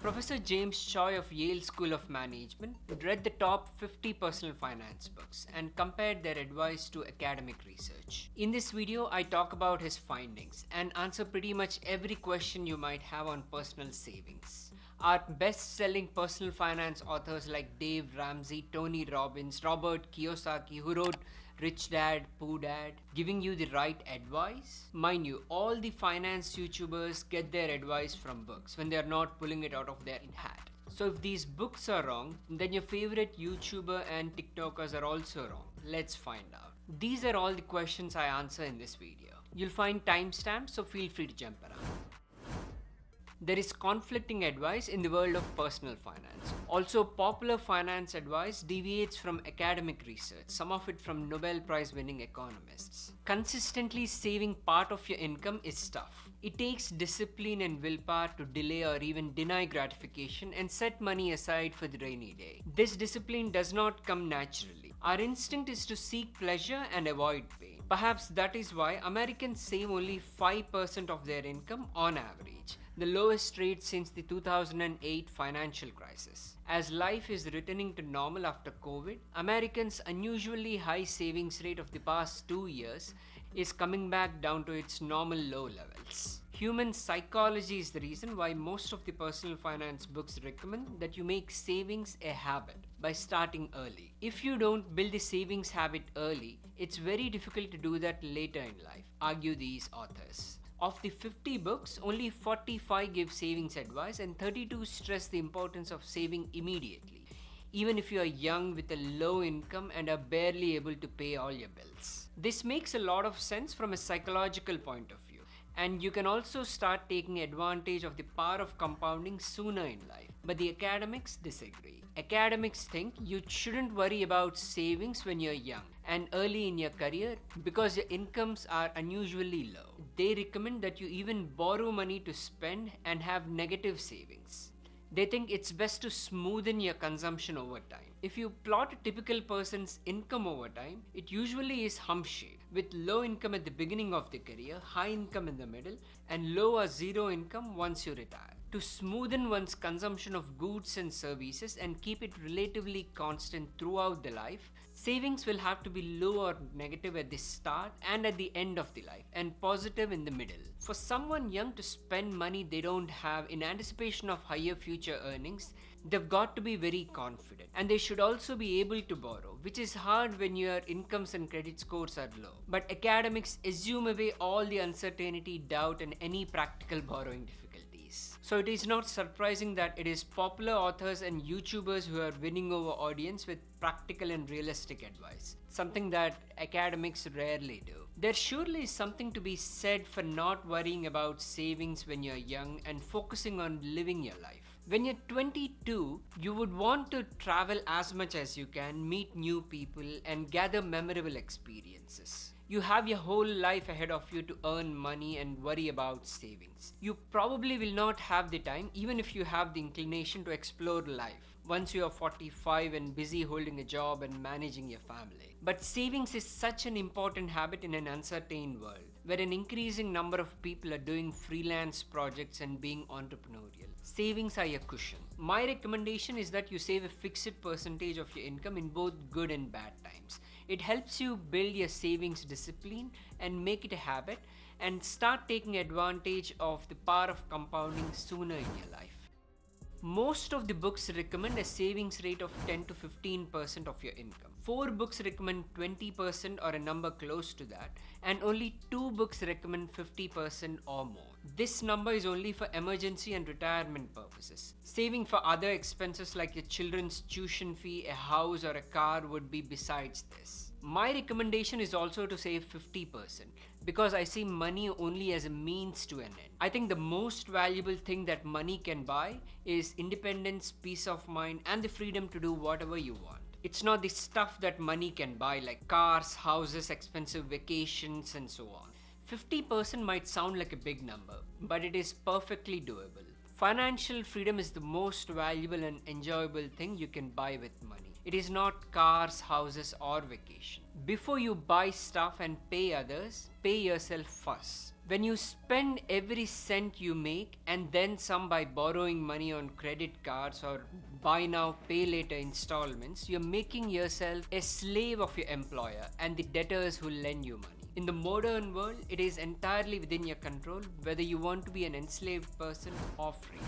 Professor James Choi of Yale School of Management read the top 50 personal finance books and compared their advice to academic research. In this video, I talk about his findings and answer pretty much every question you might have on personal savings. Our best-selling personal finance authors like Dave Ramsey, Tony Robbins, Robert Kiyosaki, who wrote Rich Dad, Poor Dad, giving you the right advice? Mind you, all the finance YouTubers get their advice from books when they are not pulling it out of their hat. So if these books are wrong, then your favorite YouTuber and TikTokers are also wrong. Let's find out. These are all the questions I answer in this video. You'll find timestamps, so feel free to jump around. There is conflicting advice in the world of personal finance. Also, popular finance advice deviates from academic research, some of it from Nobel Prize winning economists. Consistently saving part of your income is tough. It takes discipline and willpower to delay or even deny gratification and set money aside for the rainy day. This discipline does not come naturally. Our instinct is to seek pleasure and avoid pain. Perhaps that is why Americans save only 5% of their income on average, the lowest rate since the 2008 financial crisis. As life is returning to normal after COVID, Americans' unusually high savings rate of the past 2 years is coming back down to its normal low levels. Human psychology is the reason why most of the personal finance books recommend that you make savings a habit by starting early. If you don't build the savings habit early, it's very difficult to do that later in life, argue these authors. Of the 50 books, only 45 give savings advice and 32 stress the importance of saving immediately, even if you are young with a low income and are barely able to pay all your bills. This makes a lot of sense from a psychological point of view, and you can also start taking advantage of the power of compounding sooner in life. But the academics disagree. Academics think you shouldn't worry about savings when you're young and early in your career because your incomes are unusually low. They recommend that you even borrow money to spend and have negative savings. They think it's best to smoothen your consumption over time. If you plot a typical person's income over time, it usually is hump-shaped, with low income at the beginning of the career, high income in the middle, and low or zero income once you retire. To smoothen one's consumption of goods and services and keep it relatively constant throughout the life, savings will have to be low or negative at the start and at the end of the life, and positive in the middle. For someone young to spend money they don't have in anticipation of higher future earnings, they've got to be very confident, and they should also be able to borrow, which is hard when your incomes and credit scores are low. But academics assume away all the uncertainty, doubt, and any practical borrowing difficulties. So it is not surprising that it is popular authors and YouTubers who are winning over audience with practical and realistic advice, something that academics rarely do. There surely is something to be said for not worrying about savings when you're young and focusing on living your life. When you're 22, you would want to travel as much as you can, meet new people, and gather memorable experiences. You have your whole life ahead of you to earn money and worry about savings. You probably will not have the time, even if you have the inclination, to explore life once you are 45 and busy holding a job and managing your family. But savings is such an important habit in an uncertain world, where an increasing number of people are doing freelance projects and being entrepreneurial. Savings are your cushion. My recommendation is that you save a fixed percentage of your income in both good and bad times. It helps you build your savings discipline and make it a habit, and start taking advantage of the power of compounding sooner in your life. Most of the books recommend a savings rate of 10 to 15% of your income. 4 books recommend 20% or a number close to that, and only 2 books recommend 50% or more. This number is only for emergency and retirement purposes. Saving for other expenses like your children's tuition fee, a house, or a car would be besides this. My recommendation is also to save 50%, because I see money only as a means to an end. I think the most valuable thing that money can buy is independence, peace of mind, and the freedom to do whatever you want. It's not the stuff that money can buy, like cars, houses, expensive vacations, and so on. 50% might sound like a big number, but it is perfectly doable. Financial freedom is the most valuable and enjoyable thing you can buy with money. It is not cars, houses, or vacation. Before you buy stuff and pay others, pay yourself first. When you spend every cent you make and then some by borrowing money on credit cards or buy now, pay later installments, you're making yourself a slave of your employer and the debtors who lend you money. In the modern world, it is entirely within your control whether you want to be an enslaved person or free.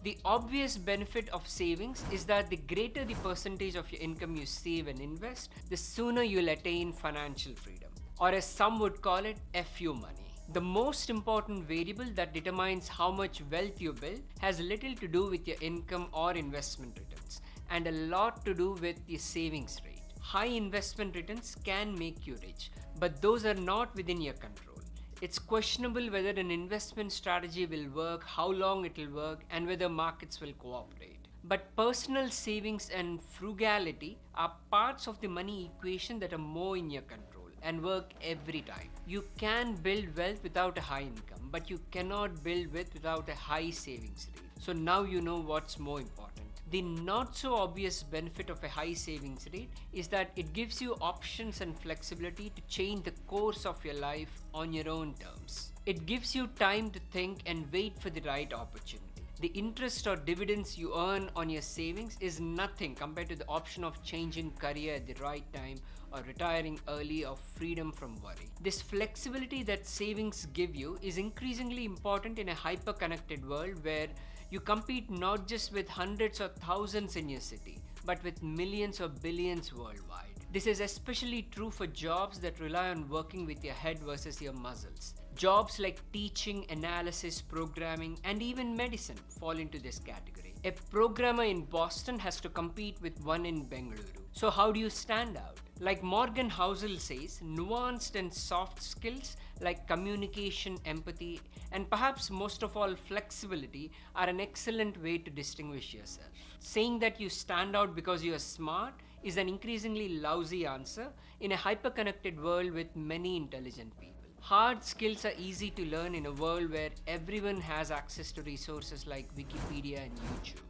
The obvious benefit of savings is that the greater the percentage of your income you save and invest, the sooner you'll attain financial freedom. Or as some would call it, FU money. The most important variable that determines how much wealth you build has little to do with your income or investment returns, and a lot to do with your savings rate. High investment returns can make you rich, but those are not within your control. It's questionable whether an investment strategy will work, how long it will work, and whether markets will cooperate. But personal savings and frugality are parts of the money equation that are more in your control and work every time. You can build wealth without a high income, but you cannot build wealth without a high savings rate. So now you know what's more important. The not so obvious benefit of a high savings rate is that it gives you options and flexibility to change the course of your life on your own terms. It gives you time to think and wait for the right opportunity. The interest or dividends you earn on your savings is nothing compared to the option of changing career at the right time or retiring early or freedom from worry. This flexibility that savings give you is increasingly important in a hyper-connected world where you compete not just with hundreds or thousands in your city, but with millions or billions worldwide. This is especially true for jobs that rely on working with your head versus your muscles. Jobs like teaching, analysis, programming, and even medicine fall into this category. A programmer in Boston has to compete with one in Bengaluru. So how do you stand out? Like Morgan Housel says, nuanced and soft skills like communication, empathy, and perhaps most of all flexibility are an excellent way to distinguish yourself. Saying that you stand out because you are smart is an increasingly lousy answer in a hyper-connected world with many intelligent people. Hard skills are easy to learn in a world where everyone has access to resources like Wikipedia and YouTube.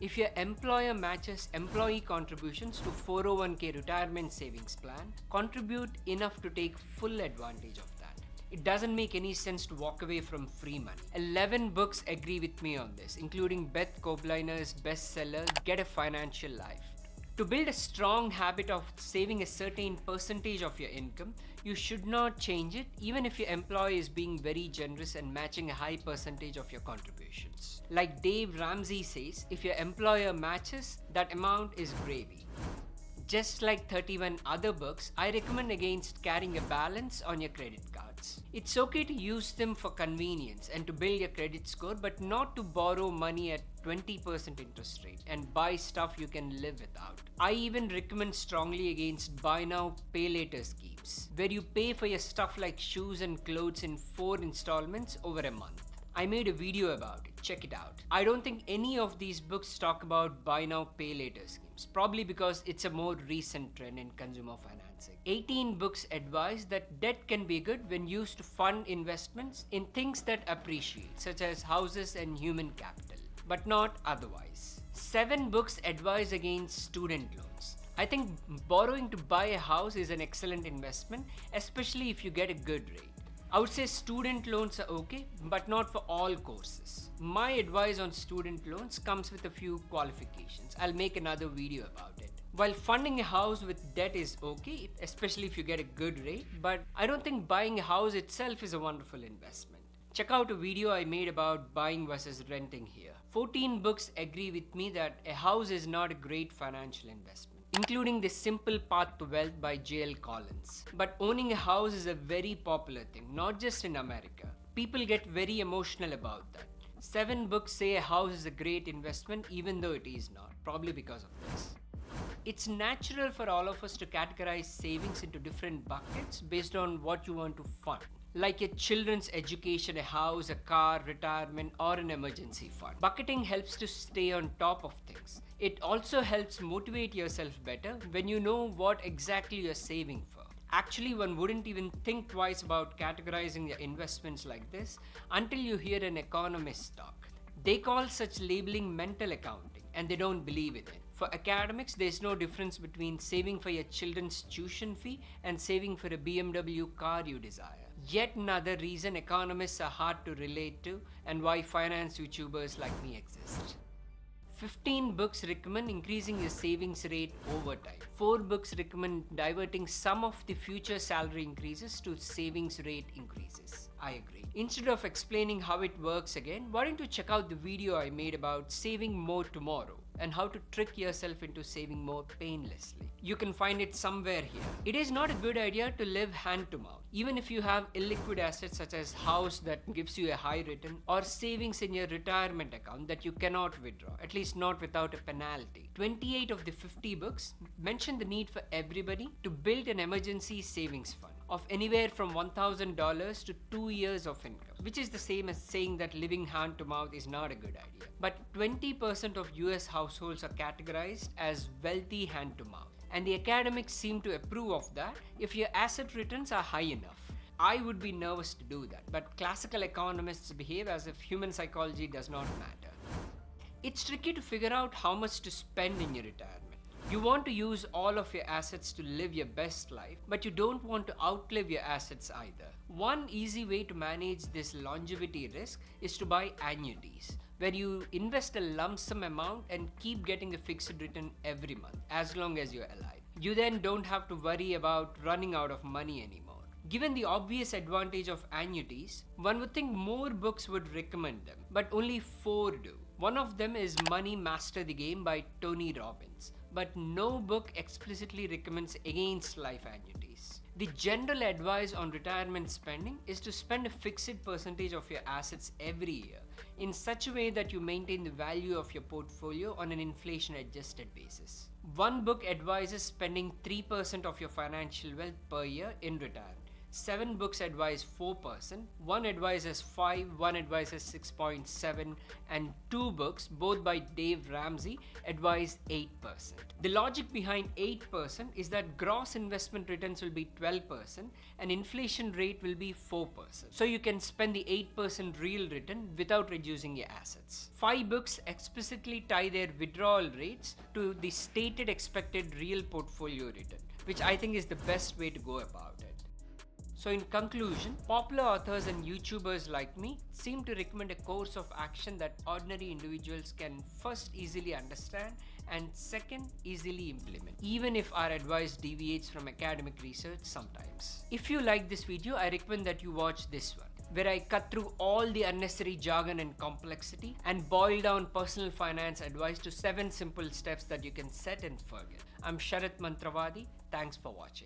If your employer matches employee contributions to 401k retirement savings plan, contribute enough to take full advantage of that. It doesn't make any sense to walk away from free money. 11 books agree with me on this, including Beth Kobliner's bestseller, Get a Financial Life. To build a strong habit of saving a certain percentage of your income, you should not change it even if your employer is being very generous and matching a high percentage of your contributions. Like Dave Ramsey says, if your employer matches, that amount is gravy. Just like 31 other books, I recommend against carrying a balance on your credit cards. It's okay to use them for convenience and to build your credit score, but not to borrow money at 20% interest rate and buy stuff you can live without. I even recommend strongly against buy now, pay later schemes, where you pay for your stuff like shoes and clothes in 4 installments over a month. I made a video about it, check it out. I don't think any of these books talk about buy now, pay later schemes, probably because it's a more recent trend in consumer financing. 18 books advise that debt can be good when used to fund investments in things that appreciate, such as houses and human capital, but not otherwise. 7 books advise against student loans. I think borrowing to buy a house is an excellent investment, especially if you get a good rate. I would say student loans are okay, but not for all courses. My advice on student loans comes with a few qualifications. I'll make another video about it. While funding a house with debt is okay, especially if you get a good rate, but I don't think buying a house itself is a wonderful investment. Check out a video I made about buying versus renting here. 14 books agree with me that a house is not a great financial investment, including The Simple Path to Wealth by J.L. Collins. But owning a house is a very popular thing, not just in America. People get very emotional about that. 7 books say a house is a great investment even though it is not, probably because of this. It's natural for all of us to categorize savings into different buckets based on what you want to fund. Like your children's education, a house, a car, retirement, or an emergency fund. Bucketing helps to stay on top of things. It also helps motivate yourself better when you know what exactly you're saving for. Actually, one wouldn't even think twice about categorizing your investments like this until you hear an economist talk. They call such labeling mental accounting, and they don't believe in it. For academics, there's no difference between saving for your children's tuition fee and saving for a BMW car you desire. Yet another reason economists are hard to relate to and why finance YouTubers like me exist. 15 books recommend increasing your savings rate over time. 4 books recommend diverting some of the future salary increases to savings rate increases. I agree. Instead of explaining how it works again, why don't you check out the video I made about saving more tomorrow and how to trick yourself into saving more painlessly. You can find it somewhere here. It is not a good idea to live hand to mouth. Even if you have illiquid assets such as house that gives you a high return or savings in your retirement account that you cannot withdraw, at least not without a penalty. 28 of the 50 books mention the need for everybody to build an emergency savings fund of anywhere from $1,000 to 2 years of income, which is the same as saying that living hand to mouth is not a good idea. But 20% of US households are categorized as wealthy hand to mouth, and the academics seem to approve of that if your asset returns are high enough. I would be nervous to do that, but classical economists behave as if human psychology does not matter. It's tricky to figure out how much to spend in your retirement. You want to use all of your assets to live your best life, but you don't want to outlive your assets either. One easy way to manage this longevity risk is to buy annuities, where you invest a lump sum amount and keep getting a fixed return every month, as long as you're alive. You then don't have to worry about running out of money anymore. Given the obvious advantage of annuities, one would think more books would recommend them, but only 4 do. One of them is Money Master the Game by Tony Robbins, but no book explicitly recommends against life annuities. The general advice on retirement spending is to spend a fixed percentage of your assets every year in such a way that you maintain the value of your portfolio on an inflation-adjusted basis. One book advises spending 3% of your financial wealth per year in retirement. 7 books advise 4%, one advises 5, one advises 6.7, and 2 books, both by Dave Ramsey, advise 8%. The logic behind 8% is that gross investment returns will be 12% and inflation rate will be 4%. So you can spend the 8% real return without reducing your assets. 5 books explicitly tie their withdrawal rates to the stated expected real portfolio return, which I think is the best way to go about it. So in conclusion, popular authors and YouTubers like me seem to recommend a course of action that ordinary individuals can first easily understand and second easily implement, even if our advice deviates from academic research sometimes. If you like this video, I recommend that you watch this one, where I cut through all the unnecessary jargon and complexity and boil down personal finance advice to 7 simple steps that you can set and forget. I'm Sharat Mantravadi. Thanks for watching.